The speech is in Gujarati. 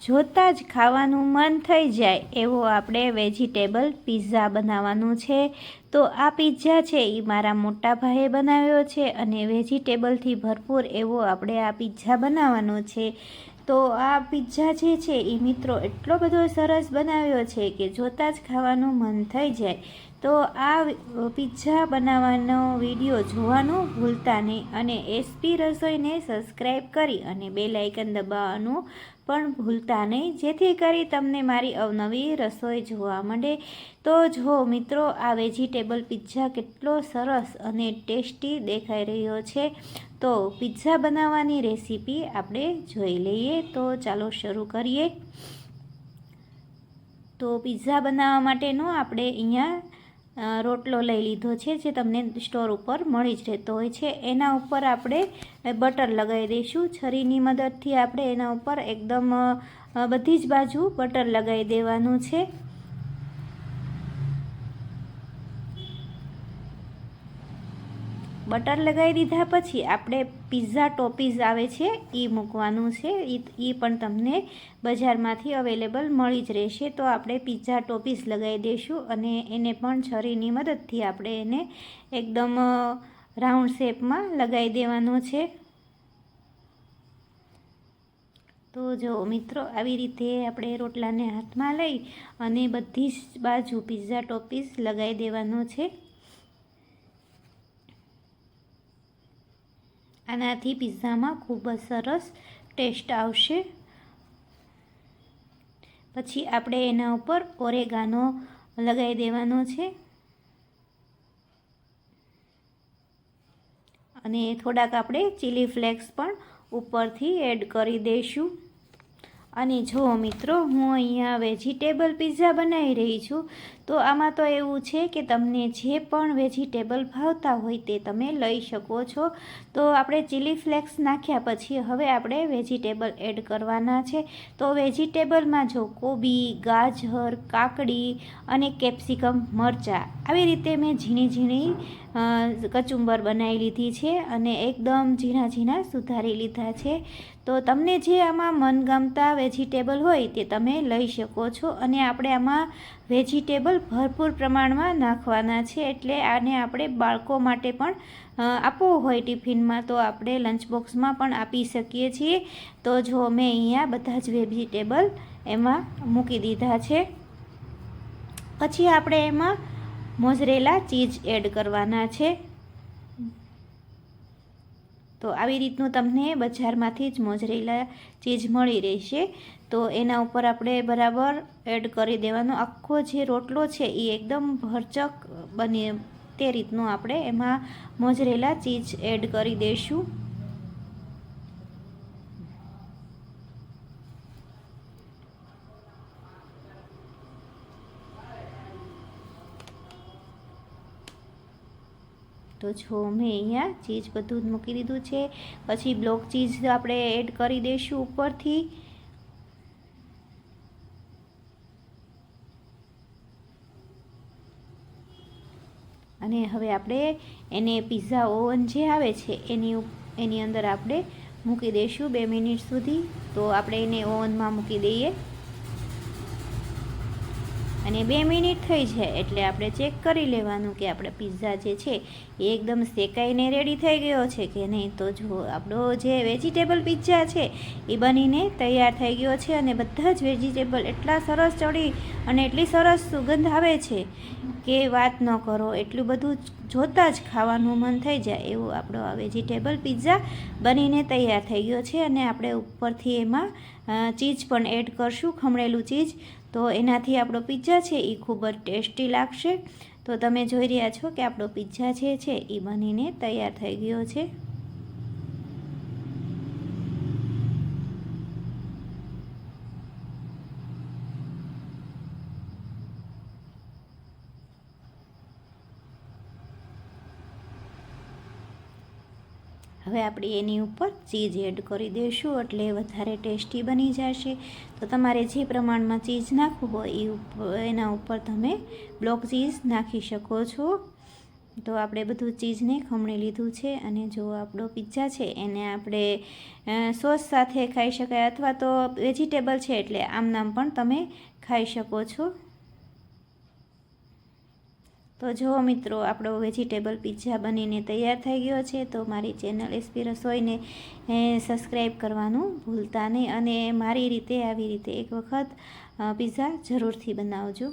જોતાં જ ખાવાનું મન થઈ જાય એવો આપણે વેજીટેબલ પિઝા બનાવવાનું છે। તો આ પિઝા છે એ મારા મોટા ભાઈએ બનાવ્યો છે અને વેજીટેબલથી ભરપૂર એવો આપણે આ પિઝા બનાવવાનો છે। તો આ પિઝા જે છે એ મિત્રો એટલો બધો સરસ બનાવ્યો છે કે જોતાં જ ખાવાનું મન થઈ જાય। તો આ પિઝા બનાવવાનો વિડીયો જોવાનું ભૂલતા નહીં અને એસપી રસોઈને સબસ્ક્રાઈબ કરી અને બેલ આઇકન દબાવવાનું પણ ભૂલતા નહીં, જેથી કરી તમને મારી અવનવી રસોઈ જોવા મળે। તો જો મિત્રો આ વેજીટેબલ પિઝા કેટલો સરસ અને ટેસ્ટી દેખાઈ રહ્યો છે। તો પિઝા બનાવવાની રેસીપી આપણે જોઈ લઈએ। તો ચાલો શરૂ કરીએ। તો પિઝા બનાવવા માટેનો આપણે અહીંયા રોટલો લઈ લીધો છે, જે તમને સ્ટોર ઉપર મળી જ રહેતો હોય છે। એના ઉપર આપણે બટર લગાવી દઈશું। છરીની મદદથી આપણે એના ઉપર એકદમ બધી જ બાજુ બટર લગાવી દેવાનું છે। બટર લગાવી દીધા પછી આપણે પિઝા ટોપીઝ આવે છે એ મૂકવાનું છે। એ પણ તમને બજારમાંથી અવેલેબલ મળી જ રહેશે। તો આપણે પિઝા ટોપીઝ લગાવી દઈશું અને એને પણ છરીની મદદથી આપણે એને એકદમ રાઉન્ડ શેપમાં લગાવી દેવાનો છે। તો જો મિત્રો આવી રીતે આપણે રોટલાને હાથમાં લઈ અને બધી જ બાજુ પિઝા ટોપીઝ લગાવી દેવાનો છે। આનાથી પિઝામાં ખૂબ જ સરસ ટેસ્ટ આવશે। પછી આપણે એના ઉપર ઓરેગાનો લગાવી દેવાનો છે અને થોડાક આપણે ચીલી ફ્લેક્સ પણ ઉપરથી એડ કરી દઈશું। અને જો મિત્રો હું અહીંયા વેજીટેબલ પિઝા બનાવી રહી છું। તો આમાં તો એવું છે કે તમને જે પણ વેજીટેબલ ભાવતા હોય તે તમે લઈ શકો છો। તો આપણે ચીલી ફ્લેક્સ નાખ્યા પછી હવે આપણે વેજીટેબલ એડ કરવાના છે। તો વેજીટેબલમાં જો કોબી, ગાજર, કાકડી અને કેપ્સિકમ, મરચાં આવી રીતે મેં ઝીણી ઝીણી કચુંબર બનાવી લીધી છે અને એકદમ ઝીણા ઝીણા સુધારી લીધા છે। તો તમને જે આમાં મનગમતા વેજીટેબલ હોય તે તમે લઈ શકો છો અને આપણે આમાં વેજીટેબલ ભરપૂર પ્રમાણમાં નાખવાના છે। એટલે આને આપણે બાળકો માટે પણ આપવું હોય ટિફિનમાં તો આપણે લંચ બોક્સમાં પણ આપી શકીએ છીએ। તો જો મેં અહીંયા બધા જ વેજીટેબલ એમાં મૂકી દીધા છે। પછી આપણે એમાં મોઝરેલા ચીઝ એડ કરવાના છે। તો આવી રીતનું તમને બજારમાંથી જ મોઝરેલા ચીઝ મળી રહેશે। તો એના ઉપર આપણે બરાબર એડ કરી દેવાનો। આખો જે રોટલો છે એ એકદમ ભરચક બને તે રીતનું આપણે એમાં મોઝરેલા ચીઝ એડ કરી દઈશું। તો જો મેં અહીંયા ચીઝ બધું જ મૂકી દીધું છે। પછી બ્લોક ચીઝ આપણે એડ કરી દઈશું ઉપરથી। અને હવે આપણે એને પિઝા ઓવન જે આવે છે એની અંદર આપણે મૂકી દઈશું 2 મિનિટ સુધી। તો આપણે એને ઓવનમાં મૂકી દઈએ અને 2 મિનિટ થઈ જાય એટલે આપણે ચેક કરી લેવાનું કે આપણે પિઝા જે છે એ એકદમ શેકાઈને રેડી થઈ ગયો છે કે નહીં। તો જો આપણો જે વેજીટેબલ પિઝા છે એ બનીને તૈયાર થઈ ગયો છે અને બધા જ વેજીટેબલ એટલા સરસ ચડી અને એટલી સરસ સુગંધ આવે છે કે વાત ન કરો। એટલું બધું જોતાં જ ખાવાનું મન થઈ જાય એવું આપણો આ વેજીટેબલ પિઝા બનીને તૈયાર થઈ ગયો છે। અને આપણે ઉપરથી એમાં ચીઝ પણ એડ કરશું, ખમણેલું ચીઝ। તો એનાથી આપણો પિઝા છે એ ખૂબ જ ટેસ્ટી લાગશે। તો તમે જોઈ રહ્યા છો કે આપણો પિઝા જે છે એ બનીને તૈયાર થઈ ગયો છે। હવે આપણે એની ઉપર ચીઝ એડ કરી દઈશું એટલે વધારે ટેસ્ટી બની જશે। તો તમારે જે પ્રમાણમાં ચીઝ નાખવું હોય એના ઉપર તમે બ્લોક ચીઝ નાખી શકો છો। તો આપણે બધું ચીઝને ખમણી લીધું છે અને જો આપણો પિઝા છે એને આપણે સોસ સાથે ખાઈ શકાય અથવા તો વેજીટેબલ છે એટલે આમ નામ પણ તમે ખાઈ શકો છો. તો જો મિત્રો આપણો વેજીટેબલ પિઝા બનીને તૈયાર થઈ ગયો છે. તો મારી ચેનલ એસપી રસોઈને સબસ્ક્રાઈબ કરવાનું ભૂલતા નહીં અને મારી રીતે આવી રીતે એક વખત પિઝા જરૂરથી બનાવજો.